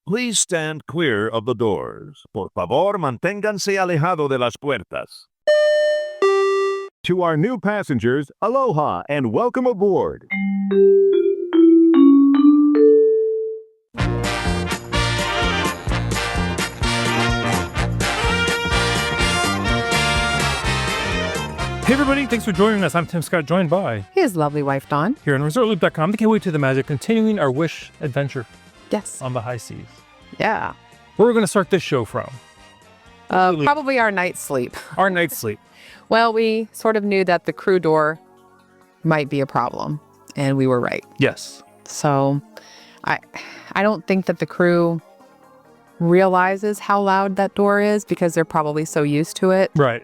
Please stand clear of the doors. Por favor, manténganse alejado de las puertas. To our new passengers, aloha and welcome aboard. Hey everybody, thanks for joining us. I'm Tim Scott, joined by his lovely wife, Dawn. Here on ResortLoop.com, the gateway to the magic, continuing our wish adventure Yes. on the high seas. Yeah. Where are we going to start this show from? Probably our night's sleep. Our night's sleep. Well, we sort of knew that the crew door might be a problem, and we were right. Yes. So I don't think that the crew realizes how loud that door is because they're probably so used to it. Right.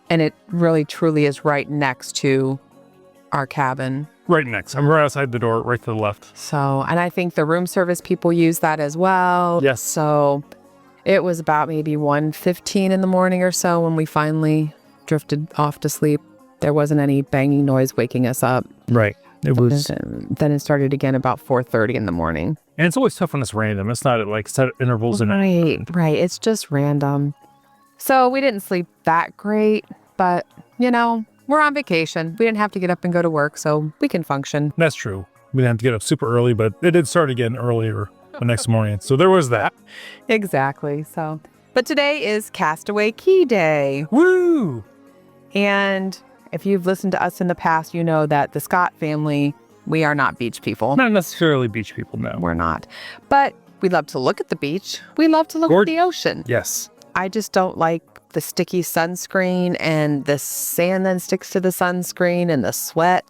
And it really truly is right next to our cabin. Right next. I'm right outside the door, right to the left. So, and I think the room service people use that as well. Yes. So it was about maybe 1:15 in the morning or so when we finally drifted off to sleep. There wasn't any banging noise waking us up. Right. It was. Then it started again about 4:30 in the morning. And it's always tough when it's random. It's not at like set intervals. Right. It's just random. So we didn't sleep that great, but you know, we're on vacation. We didn't have to get up and go to work, so we can function. That's true. We didn't have to get up super early, but it did start again earlier the next morning. So there was that. Exactly. So, but today is Castaway Cay Day. Woo! And if you've listened to us in the past, you know that the Scott family, we are not beach people. Not necessarily beach people, no. We're not. But we love to look at the beach. We love to look at the ocean. Yes. I just don't like the sticky sunscreen, and the sand then sticks to the sunscreen, and the sweat.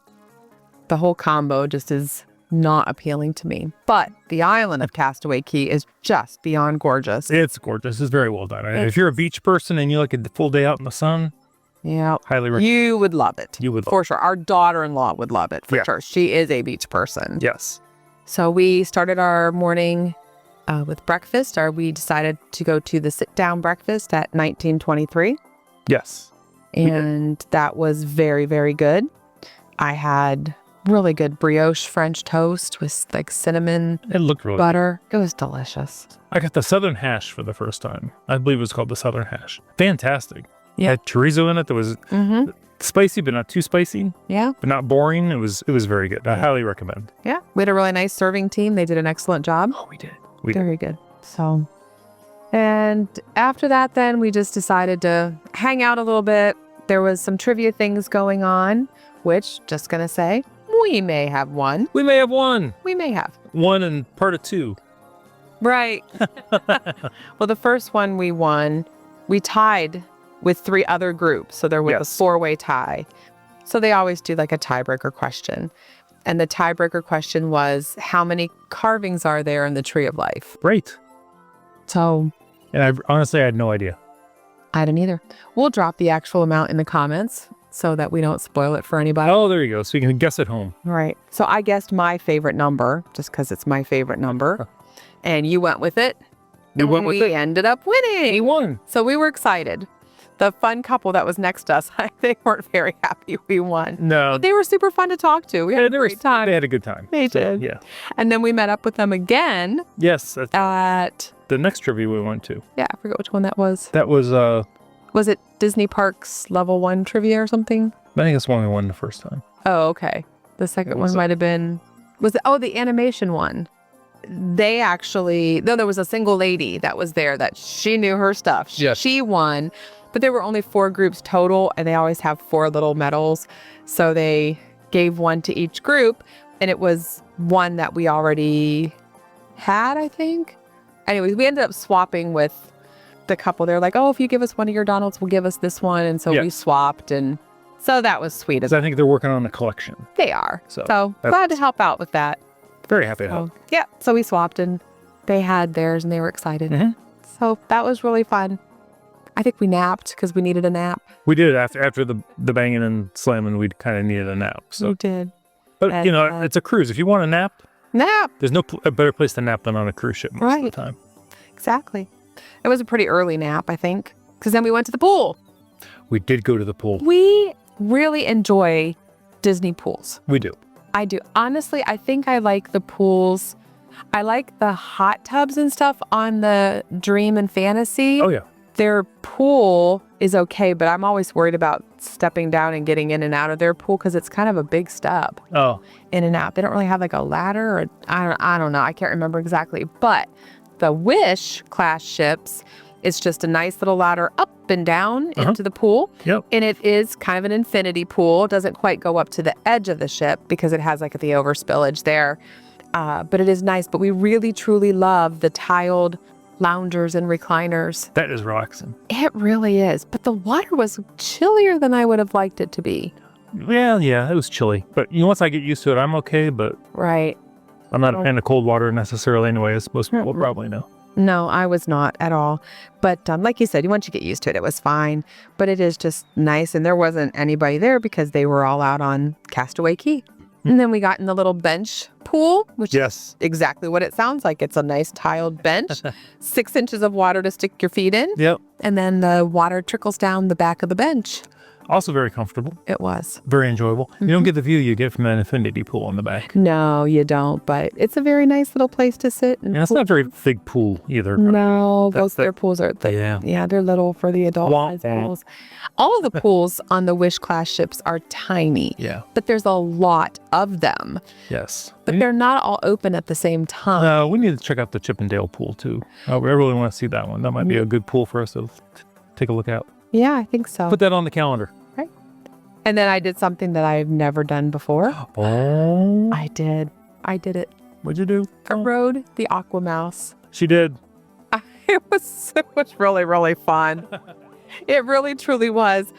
The whole combo just is not appealing to me. But the island of Castaway Cay is just beyond gorgeous. It's gorgeous. It's very well done. If you're a beach person and you like a full day out in the sun, yeah, highly recommend. You would love it. You would for sure. Our daughter-in-law would love it for sure. She is a beach person. Yes. So we started our morning with breakfast. We decided to go to the sit-down breakfast at 1923. Yes. And that was very, very good. I had really good brioche French toast with like cinnamon. It looked really butter. Good. It was delicious. I got the Southern hash for the first time. I believe it was called the Southern hash. Fantastic. Yeah. It had chorizo in it that was spicy, but not too spicy. Yeah. But not boring. It was very good. I highly recommend. Yeah. We had a really nice serving team. They did an excellent job. Oh, we did. Very good. So, and after that, then we just decided to hang out a little bit. There was some trivia things going on, which, just going to say, we may have won. We may have won. We may have. One and part of two. Right. Well, the first one we won, we tied with 3 other groups. So there was a 4-way tie. So they always do like a tiebreaker question. And the tiebreaker question was, how many carvings are there in the Tree of Life? Great. So. And honestly, I had no idea. I didn't either. We'll drop the actual amount in the comments so that we don't spoil it for anybody. Oh, there you go. So you can guess at home. Right. So I guessed my favorite number, just because it's my favorite number. And you went with it. You went with it. We ended up winning. He won. So we were excited. The fun couple that was next to us, they weren't very happy we won. No. They were super fun to talk to. We had a great time. They had a good time. They did. Yeah. And then we met up with them again. Yes. At the next trivia we went to. Yeah, I forget which one that was. That was Was it Disney Parks Level 1 trivia or something? I think that's one we won the first time. Oh, okay. The second one might have been, the animation one. They actually, there was a single lady that was there that she knew her stuff. Yes. She won, but there were only 4 groups total, and they always have 4 little medals. So they gave one to each group, and it was one that we already had, I think. Anyways, we ended up swapping with the couple. They're like, oh, if you give us one of your Donalds, we'll give us this one. And so we swapped, and so that was sweet. I think they're working on a collection. They are. So glad to help out with that. Very happy to help. Yeah. So we swapped, and they had theirs, and they were excited. So that was really fun. I think we napped because we needed a nap. We did after the banging and slamming. We kind of needed a nap. So we did. But it's a cruise. If you want a nap, there's no a better place to nap than on a cruise ship most of the time. Exactly. It was a pretty early nap, I think, because then we went to the pool. We did go to the pool. We really enjoy Disney pools. We do. I do. Honestly, I think I like the pools I like the hot tubs and stuff on the Dream and Fantasy. Oh, yeah. Their pool is okay, but I'm always worried about stepping down and getting in and out of their pool because it's kind of a big step Oh, in and out. They don't really have like a ladder, or I don't know. I can't remember exactly. But the Wish class ships, it's just a nice little ladder up and down into the pool. Yep. And it is kind of an infinity pool. It doesn't quite go up to the edge of the ship because it has like the overspillage there. But it is nice. But we really, truly love the tiled loungers and recliners. that is relaxing. It really is. But the water was chillier than I would have liked it to be. Well, yeah, it was chilly. But once I get used to it, I'm okay. But Right. I'm not a fan of cold water necessarily anyway, as most people probably know. No, I was not at all. But like you said, once you get used to it, it was fine. But it is just nice. And there wasn't anybody there because they were all out on Castaway Cay. And then we got in the little bench pool, which is exactly what it sounds like. It's a nice tiled bench, 6 inches of water to stick your feet in. Yep. And then the water trickles down the back of the bench. Also very comfortable. It was. Very enjoyable. You don't get the view you get from an infinity pool on the back. No, you don't. But it's a very nice little place to sit. And And it's not a very big pool either. No, their pools are Yeah. they're little for the adult Womp size womp. pools. All of the pools on the Wish class ships are tiny. Yeah. But there's a lot of them. Yes. But they're not all open at the same time. We need to check out the Chippendale pool too. I really want to see that one. That might be a good pool for us to take a look at. Yeah, I think so. Put that on the calendar. And then I did something that I've never done before. Oh. I did it. What'd you do? I rode the AquaMouse. She did. It was really, really fun. It really, truly was.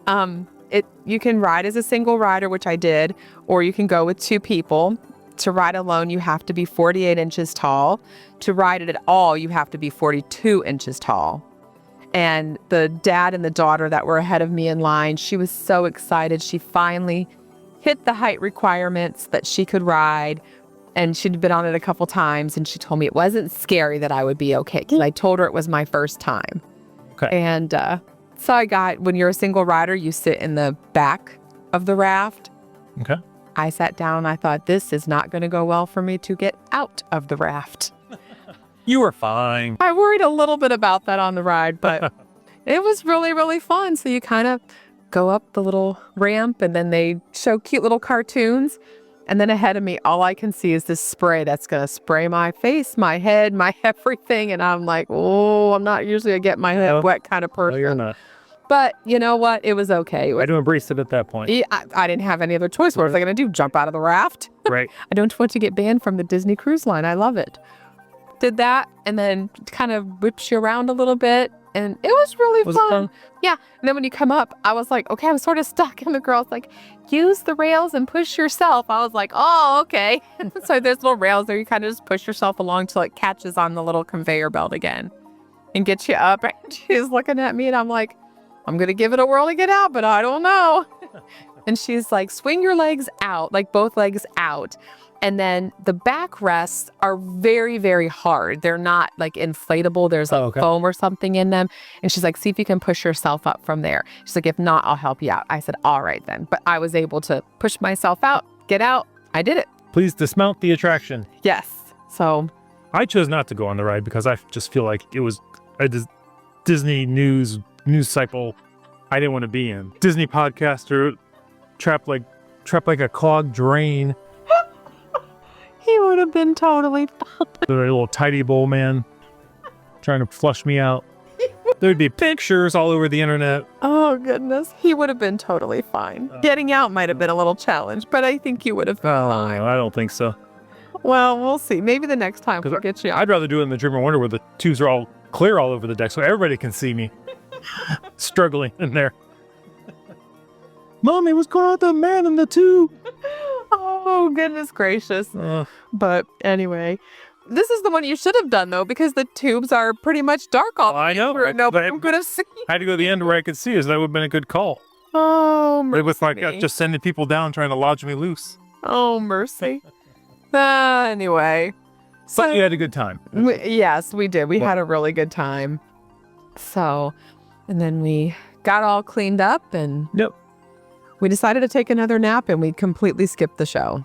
You can ride as a single rider, which I did, or you can go with 2 people. To ride alone, you have to be 48 inches tall. To ride it at all, you have to be 42 inches tall. And the dad and the daughter that were ahead of me in line, she was so excited. She finally hit the height requirements that she could ride. And she'd been on it a couple times. And she told me it wasn't scary, that I would be okay. Because I told her it was my first time. Okay. And so when you're a single rider, you sit in the back of the raft. Okay. I sat down and I thought, this is not going to go well for me to get out of the raft. You were fine. I worried a little bit about that on the ride, but it was really, really fun. So you kind of go up the little ramp and then they show cute little cartoons. And then ahead of me, all I can see is this spray that's going to spray my face, my head, my everything. And I'm like, oh, I'm not usually a get my head wet kind of person. No, you're not. But you know what? It was okay. I had to embrace it at that point. I didn't have any other choice. What was I going to do? Jump out of the raft? Right. I don't want to get banned from the Disney Cruise Line. I love it. Did that and then kind of whips you around a little bit. And it was really Was it fun? Yeah. And then when you come up, I was like, okay, I'm sort of stuck. And the girl's like, use the rails and push yourself. I was like, oh, okay. So there's little rails there. You kind of just push yourself along till it catches on the little conveyor belt again and gets you up. And she's looking at me and I'm like, I'm going to give it a whirl to get out, but I don't know. And she's like, swing your legs out, like both legs out. And then the backrests are very, very hard. They're not like inflatable. There's like foam or something in them. And she's like, see if you can push yourself up from there. She's like, if not, I'll help you out. I said, all right then. But I was able to push myself out, get out. I did it. Please dismount the attraction. Yes. So I chose not to go on the ride because I just feel like it was a Disney news cycle I didn't want to be in. Disney podcaster trapped like a clogged drain. he would have been totally fine. The little tidy bowl man trying to flush me out. There'd be pictures all over the internet. Oh, goodness. He would have been totally fine. Getting out might have been a little challenge, but I think you would have been fine. I don't think so. Well, we'll see. Maybe the next time we'll get you out. I'd rather do it in the Dream of Wonder where the tubes are all clear all over the deck so everybody can see me struggling in there. Mommy, what's going on with the man in the tube? Oh, goodness gracious. But anyway, this is the one you should have done, though, because the tubes are pretty much dark all I know. Nobody could have seen. I had to go to the end where I could see us. That would have been a good call. Oh, mercy. It was like just sending people down trying to lodge me loose. Oh, mercy. Anyway. But you had a good time. Yes, we did. We had a really good time. So, and then we got all cleaned up and we decided to take another nap and we completely skipped the show.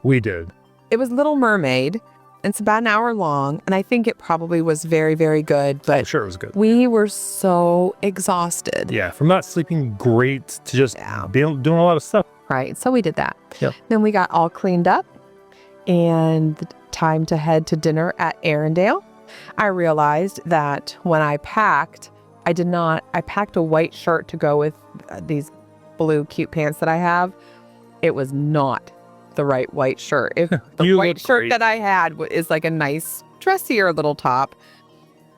We did. It was Little Mermaid. It's about an hour long, and I think it probably was very, very good. But I'm sure it was good. we were so exhausted. Yeah, from not sleeping great to just doing a lot of stuff. Right. So we did that. Yep. Then we got all cleaned up and time to head to dinner at Arendelle. I realized that when I packed, I packed a white shirt to go with these blue cute pants that I have. It was not the right white shirt. If the white shirt that I had is like a nice dressier little top,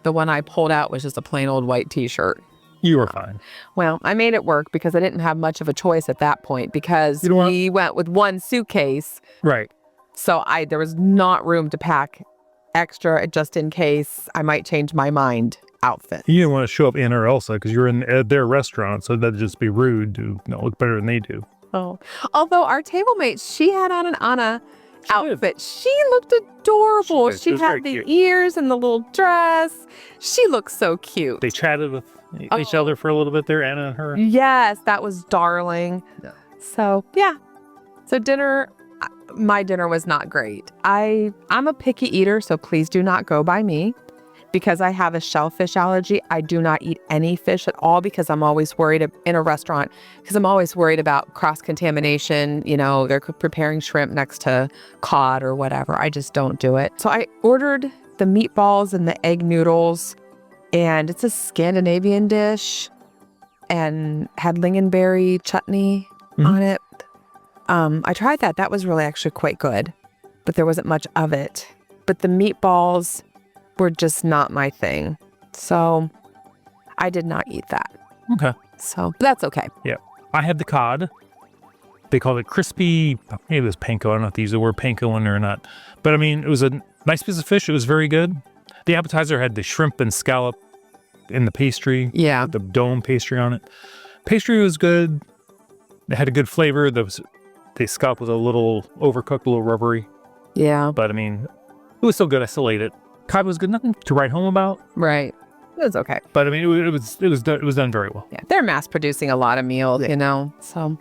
the one I pulled out was just a plain old white t-shirt. You were fine. Well, I made it work because I didn't have much of a choice at that point because we went with one suitcase. Right. So there was not room to pack extra just in case I might change my mind outfit. You didn't want to show up Anna or Elsa because you're in their restaurant, so that'd just be rude to look better than they do. Oh, although our table mate, she had on an Anna outfit. She looked adorable. She had the ears and the little dress. She looked so cute. They chatted with each other for a little bit there, Anna and her. Yes, that was darling. Yeah. So, yeah. So dinner, my dinner was not great. I'm a picky eater, so please do not go by me. Because I have a shellfish allergy, I do not eat any fish at all because I'm always worried in a restaurant because I'm always worried about cross-contamination. You know, they're preparing shrimp next to cod or whatever. I just don't do it. So I ordered the meatballs and the egg noodles, and it's a Scandinavian dish and had lingonberry chutney on it. I tried that. That was really actually quite good, but there wasn't much of it. But the meatballs were just not my thing. So I did not eat that. Okay. So but that's okay. Yeah. I had the cod. They called it crispy. Maybe it was panko. I don't know if they use the word panko in there or not. But I mean, it was a nice piece of fish. It was very good. The appetizer had the shrimp and scallop in the pastry. Yeah. The dome pastry on it. Pastry was good. It had a good flavor. The scallop was a little overcooked, a little rubbery. Yeah. But I mean, it was still good. I still ate it. Cod was good. Nothing to write home about. Right. It was okay. But I mean, it was done very well. Yeah. They're mass producing a lot of meals, you know. So,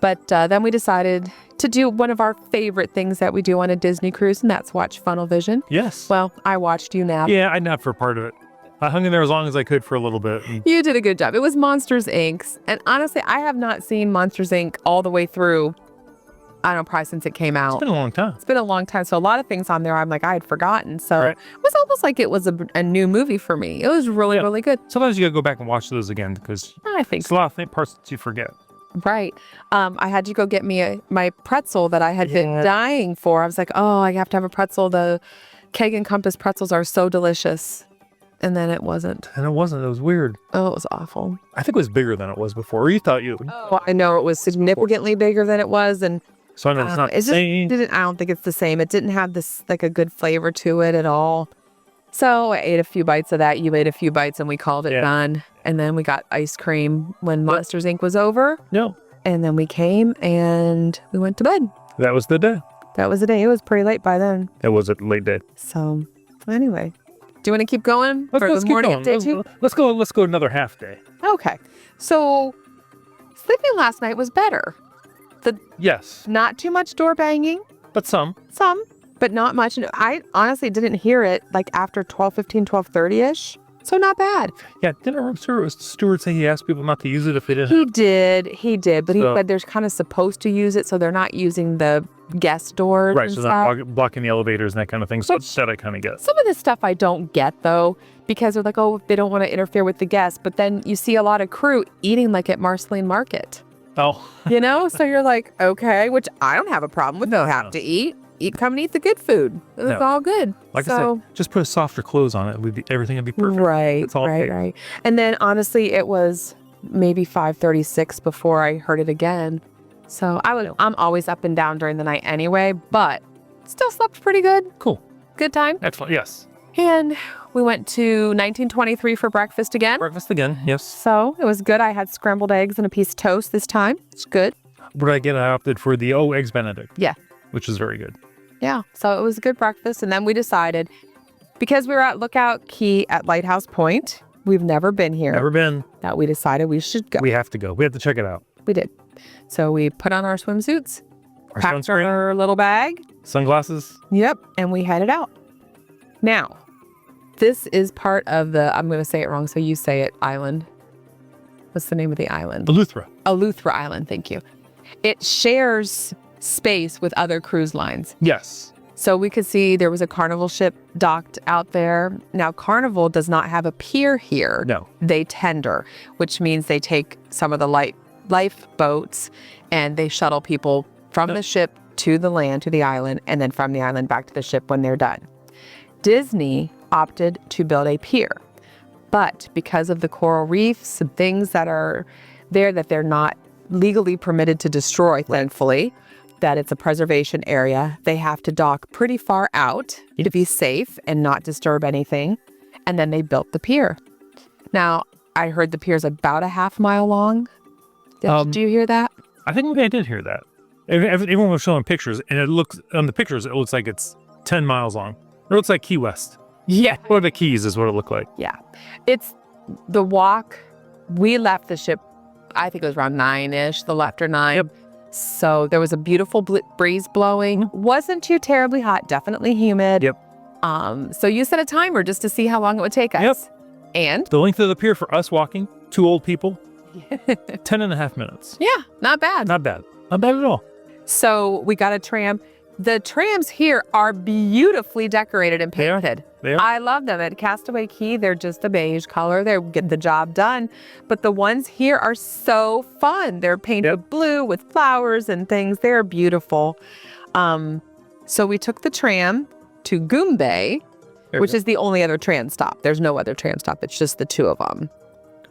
but then we decided to do one of our favorite things that we do on a Disney cruise, and that's watch Funnel Vision. Yes. Well, I watched you nap. Yeah, I napped for part of it. I hung in there as long as I could for a little bit. You did a good job. It was Monsters, Inc. And honestly, I have not seen Monsters, Inc. all the way through. I don't know, probably since it came out. It's been a long time. It's been a long time. So a lot of things on there I'm like, I had forgotten. So it was almost like it was a new movie for me. It was really, really good. Sometimes you gotta go back and watch those again because I think it's a lot of parts that you forget. Right. I had to go get me my pretzel that I had been dying for. I was like, oh, I have to have a pretzel. The Keg and Compass pretzels are so delicious. And then it wasn't. And it wasn't. It was weird. Oh, it was awful. I think it was bigger than it was before. Or you thought you would. Oh, I know it was significantly bigger than it was. And so I know it's not the same. I don't think it's the same. It didn't have this like a good flavor to it at all. So I ate a few bites of that. You ate a few bites and we called it done. And then we got ice cream when Monsters, Inc. was over. No. And then we came and we went to bed. That was the day. That was the day. It was pretty late by then. It was a late day. So anyway, do you want to keep going for Let's the keep morning going. update too? Let's go another half day. Okay. So sleeping last night was better. Yes. Not too much door banging. But some, but not much. And I honestly didn't hear it like after 12:15, 12:30-ish. So not bad. Yeah, didn't Stewart say he asked people not to use it if they didn't? He did. But he said they're kind of supposed to use it, so they're not using the guest doors. Right, and so stuff. not blocking the elevators and that kind of thing. So that I kind of get. Some of this stuff I don't get, though, because they're like, oh, they don't want to interfere with the guests. But then you see a lot of crew eating like at Marceline Market. Oh. You know? So you're like, okay, which I don't have a problem with. They'll have to eat. Come and eat the good food. It's all good. Like I said, just put softer clothes on it. Everything would be perfect. Right, it's all right. And then honestly, it was maybe 5:36 before I heard it again. So I'm always up and down during the night anyway, but still slept pretty good. Cool. Good time. Excellent. Yes. And we went to 1923 for breakfast again. Breakfast again. Yes. So it was good. I had scrambled eggs and a piece of toast this time. It's good. What did I get? I opted for the Eggs Benedict. Yeah. Which is very good. Yeah. So it was a good breakfast. And then we decided, because we were at Lookout Cay at Lighthouse Point, we've never been here. Never been. That we decided we should go. We have to go. We have to check it out. We did. So we put on our swimsuits, packed our little bag. Sunglasses. Yep. And we headed out. Now, this is part of the, I'm going to say it wrong, so you say it, island. What's the name of the island? Eleuthera. Eleuthera Island, thank you. It shares space with other cruise lines. Yes. So we could see there was a Carnival ship docked out there. Now, Carnival does not have a pier here. No. They tender, which means they take some of the lifeboats and they shuttle people from the ship to the land, to the island, and then from the island back to the ship when they're done. Disney opted to build a pier, but because of the coral reefs and things that are there that they're not legally permitted to destroy, thankfully, that it's a preservation area, they have to dock pretty far out to be safe and not disturb anything. And then they built the pier. Now, I heard the pier is about a half-mile long. Do you hear that? I think maybe I did hear that. Everyone was showing pictures, and it looks, on the pictures, it looks like it's 10 miles long. It looks like Key West. Yeah. Or the Keys is what it looked like. Yeah. It's the walk. We left the ship, I think it was around 9-ish, the left or 9. Yep. So there was a beautiful breeze blowing. Wasn't too terribly hot, definitely humid. Yep. So you set a timer just to see how long it would take us. Yep. And? The length of the pier for us walking, 2 old people, 10 and a half minutes. Yeah, not bad. Not bad. Not bad at all. So we got a tram. The trams here are beautifully decorated and They are. painted. They are. I love them. At Castaway Cay, they're just a beige color. They get the job done. But the ones here are so fun. They're painted blue with flowers and things. They're beautiful. So we took the tram to Goombay, which is the only other tram stop. There's no other tram stop. It's just the 2 of them.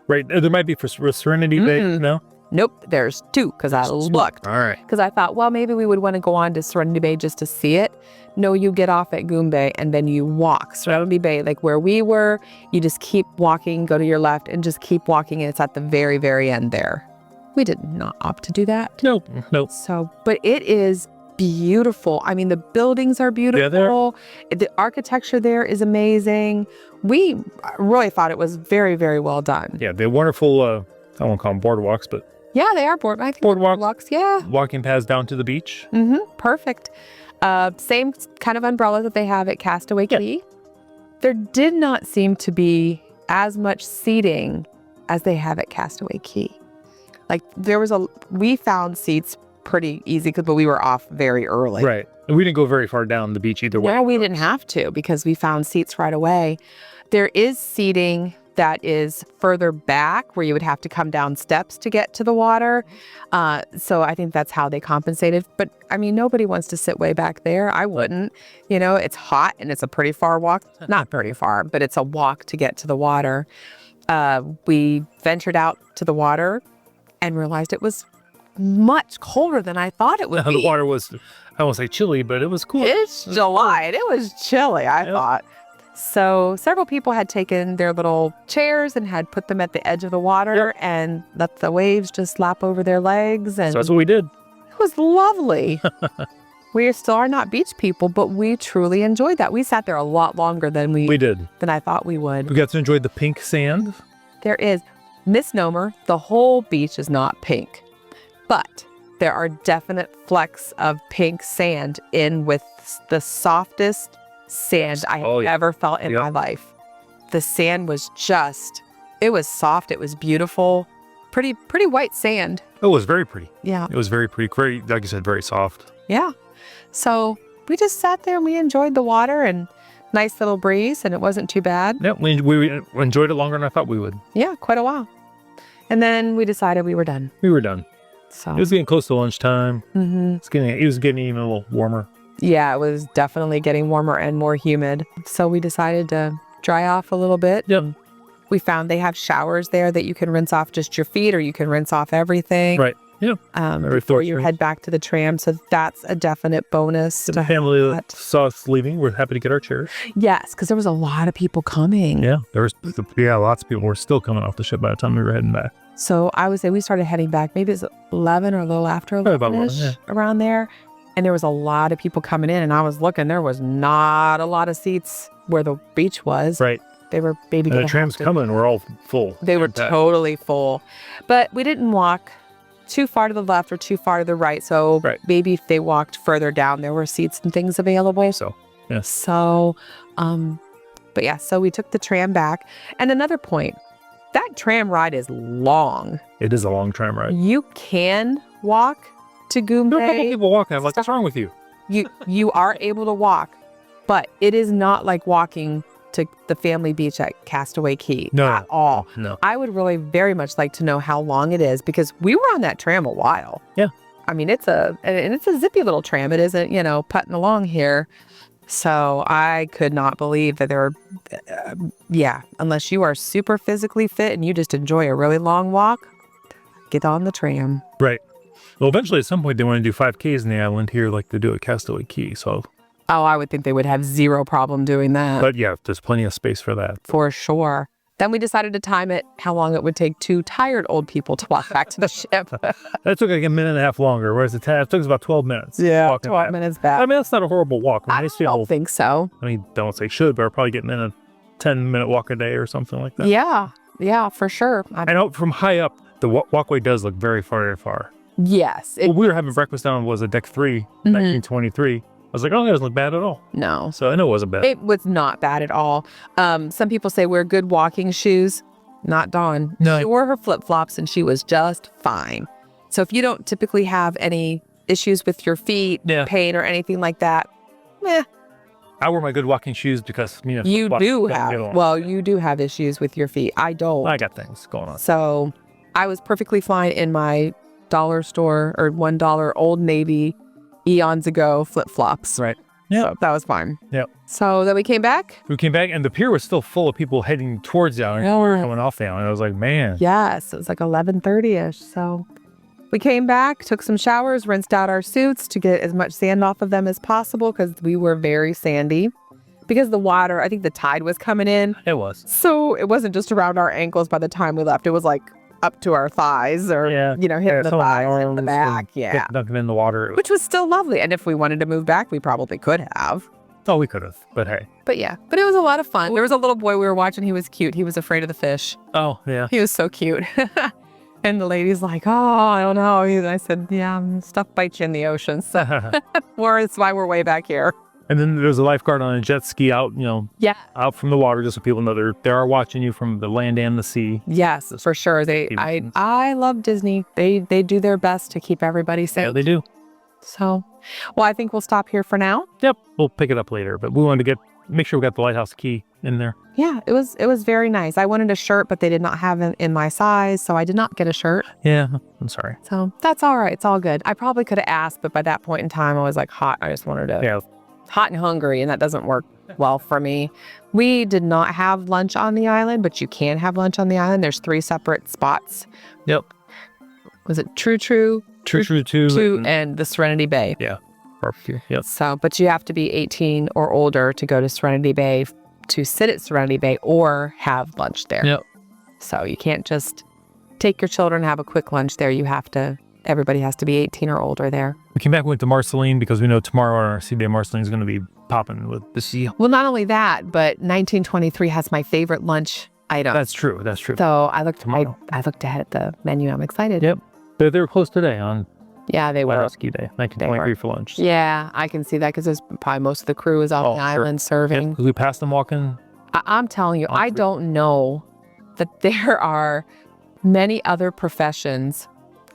Right. There might be for Serenity Bay. No? Nope, there's 2 because I looked. All right. Because I thought, well, maybe we would want to go on to Serenity Bay just to see it. No, you get off at Goombay and then you walk. Serenity Bay, like where we were, you just keep walking, go to your left and just keep walking. And it's at the very, very end there. We did not opt to do that. Nope. So, but it is beautiful. I mean, the buildings are beautiful. The architecture there is amazing. We really thought it was very, very well done. Yeah, they're wonderful, I won't call them boardwalks, but Yeah, they are boardwalks. boardwalks, Yeah. walking paths down to the beach. Perfect. Same kind of umbrella that they have at Castaway Cay. There did not seem to be as much seating as they have at Castaway Cay. Like we found seats pretty easy, but we were off very early. Right. And we didn't go very far down the beach either way. No, we didn't have to because we found seats right away. There is seating that is further back where you would have to come down steps to get to the water. So I think that's how they compensated. But I mean, nobody wants to sit way back there. I wouldn't. You know, it's hot and it's a pretty far walk. Not very far, but it's a walk to get to the water. We ventured out to the water and realized it was much colder than I thought it would be. The water was, I won't say chilly, but it was cool. It's July and it was chilly, I thought. So several people had taken their little chairs and had put them at the edge of the water and let the waves just lap over their legs. And So that's what we did. it was lovely. We still are not beach people, but we truly enjoyed that. We sat there a lot longer than than I thought we would. We got to enjoy the pink sand. There is misnomer. The whole beach is not pink, but there are definite flecks of pink sand in with the softest sand I have ever felt in my life. The sand was it was soft. It was beautiful. Pretty white sand. It was very pretty. Yeah. It was very pretty. Very, like you said, very soft. Yeah. So we just sat there and we enjoyed the water and nice little breeze and it wasn't too bad. Yeah, we enjoyed it longer than I thought we would. Yeah, quite a while. And then we decided we were done. We were done. So It was getting close to lunchtime. It was getting even a little warmer. yeah, it was definitely getting warmer and more humid. So we decided to dry off a little bit. Yep. We found they have showers there that you can rinse off just your feet or you can rinse off everything. Right. Yeah. Before you head back to the tram. So that's a definite bonus. The family that saw us leaving, we're happy to get our chairs. Yes, because there was a lot of people coming. Yeah. Lots of people were still coming off the ship by the time we were heading back. So I would say we started heading back. Maybe it's 11 or a little after 11-ish, around there. And there was a lot of people coming in. And I was looking, there was not a lot of seats where the beach was. Right. They were maybe And the trams coming were all full. They were totally full. But we didn't walk too far to the left or too far to the right. So maybe if they walked further down, there were seats and things available. So, yes. So But yeah, so we took the tram back. And another point, that tram ride is long. It is a long tram ride. You can walk to Goom There are a couple Bay. people walking. I'm like, what's wrong with you? You are able to walk, but it is not like walking to the family beach at Castaway Cay at all. No. I would really very much like to know how long it is because we were on that tram a while. Yeah. I mean, it's a zippy little tram. It isn't, putting along here. So I could not believe that there were, unless you are super physically fit and you just enjoy a really long walk, get on the tram. Right. Well, eventually at some point they want to do 5Ks in the island here like they do at Castaway Cay. So. Oh, I would think they would have zero problem doing that. But yeah, there's plenty of space for that. For sure. Then we decided to time it how long it would take two tired old people to walk back to the ship. That took like a minute and a half longer, whereas it took us about 12 minutes. Yeah, walking 12 back. minutes back. I mean, that's not a horrible walk. I don't think so. I mean, don't say should, but we're probably getting in a 10-minute walk a day or something like that. Yeah, for sure. I know from high up, the walkway does look very far, very far. Yes. Well, we were having breakfast down, was it deck 3, 1923. I was like, oh, that doesn't look bad at all. No. So I know it wasn't bad. It was not bad at all. Some people say wear good walking shoes. Not Dawn. No. She wore her flip-flops and she was just fine. So if you don't typically have any issues with your feet, pain or anything like that, I wear my good walking shoes because, you do have issues with your feet. I don't. I got things going on. So I was perfectly fine in my dollar store or $1 Old Navy eons ago flip-flops. Right. Yeah. So that was fine. Yeah. So then we came back. We came back and the pier was still full of people heading towards the island. Yeah, we're coming off the island. I was like, man. Yes, it was like 11:30ish. So we came back, took some showers, rinsed out our suits to get as much sand off of them as possible because we were very sandy. Because the water, I think the tide was coming in. It was. So it wasn't just around our ankles by the time we left. It was like up to our thighs or, hitting the thighs in the back. Yeah. Dunking in the water. Which was still lovely. And if we wanted to move back, we probably could have. Oh, we could have, but hey. But yeah, but it was a lot of fun. There was a little boy we were watching. He was cute. He was afraid of the fish. Oh, yeah. He was so cute. And the lady's like, oh, I don't know. And I said, yeah, stuff bites you in the ocean. So that's why we're way back here. And then there's a lifeguard on a jet ski out, out from the water, just so people know they are watching you from the land and the sea. Yes, for sure. I love Disney. They do their best to keep everybody safe. Yeah, they do. So, well, I think we'll stop here for now. Yep, we'll pick it up later, but we wanted to make sure we got the Lighthouse key in there. Yeah, it was very nice. I wanted a shirt, but they did not have it in my size, so I did not get a shirt. Yeah, I'm sorry. So that's all right. It's all good. I probably could have asked, but by that point in time, I was like hot. I just wanted to. Yeah. Hot and hungry, and that doesn't work well for me. We did not have lunch on the island, but you can have lunch on the island. There's 3 separate spots. Yep. Was it True 2, and the Serenity Bay? Yeah. Barbecue. Yep. So, but you have to be 18 or older to go to Serenity Bay, to sit at Serenity Bay or have lunch there. Yep. So you can't just take your children and have a quick lunch there. Everybody has to be 18 or older there. We came back and went to Marceline because we know tomorrow on our sea day, Marceline is going to be popping with the sea. Well, not only that, but 1923 has my favorite lunch item. That's true. So I looked ahead at the menu. I'm excited. Yep. They were closed today on they were. Lighthouse Ski Day, 1923 for lunch. Yeah, I can see that because there's probably most of the crew is off the island serving. Because we passed them walking. I'm telling you, I don't know that there are many other professions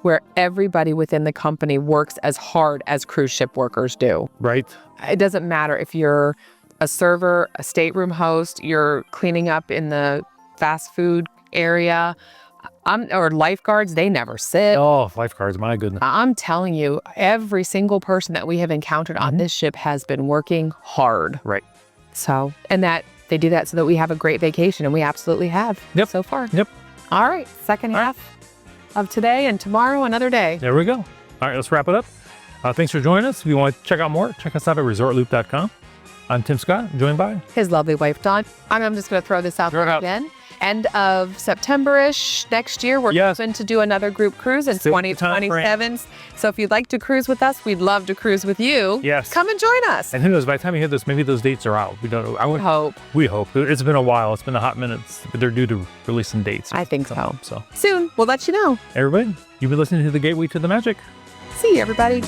where everybody within the company works as hard as cruise ship workers do. Right. It doesn't matter if you're a server, a stateroom host, you're cleaning up in the fast food area, or lifeguards, they never sit. Oh, lifeguards, my goodness. I'm telling you, every single person that we have encountered on this ship has been working hard. Right. So, and that they do that so that we have a great vacation, and we absolutely have so far. Yep. All right, second half of today, and tomorrow another day. There we go. All right, let's wrap it up. Thanks for joining us. If you want to check out more, check us out at ResortLoop.com. I'm Tim Scott, joined by his lovely wife, Dawn. I'm just going to throw this out there again. End of September-ish next year, we're going to do another group cruise in 2027. So if you'd like to cruise with us, we'd love to cruise with you. Yes. Come and join us. And who knows, by the time you hear this, maybe those dates are out. We don't know. We hope. It's been a while. It's been a hot minute, but they're due to release some dates. I think so. So soon, we'll let you know. Everybody, you've been listening to The Gateway to the Magic. See you, everybody.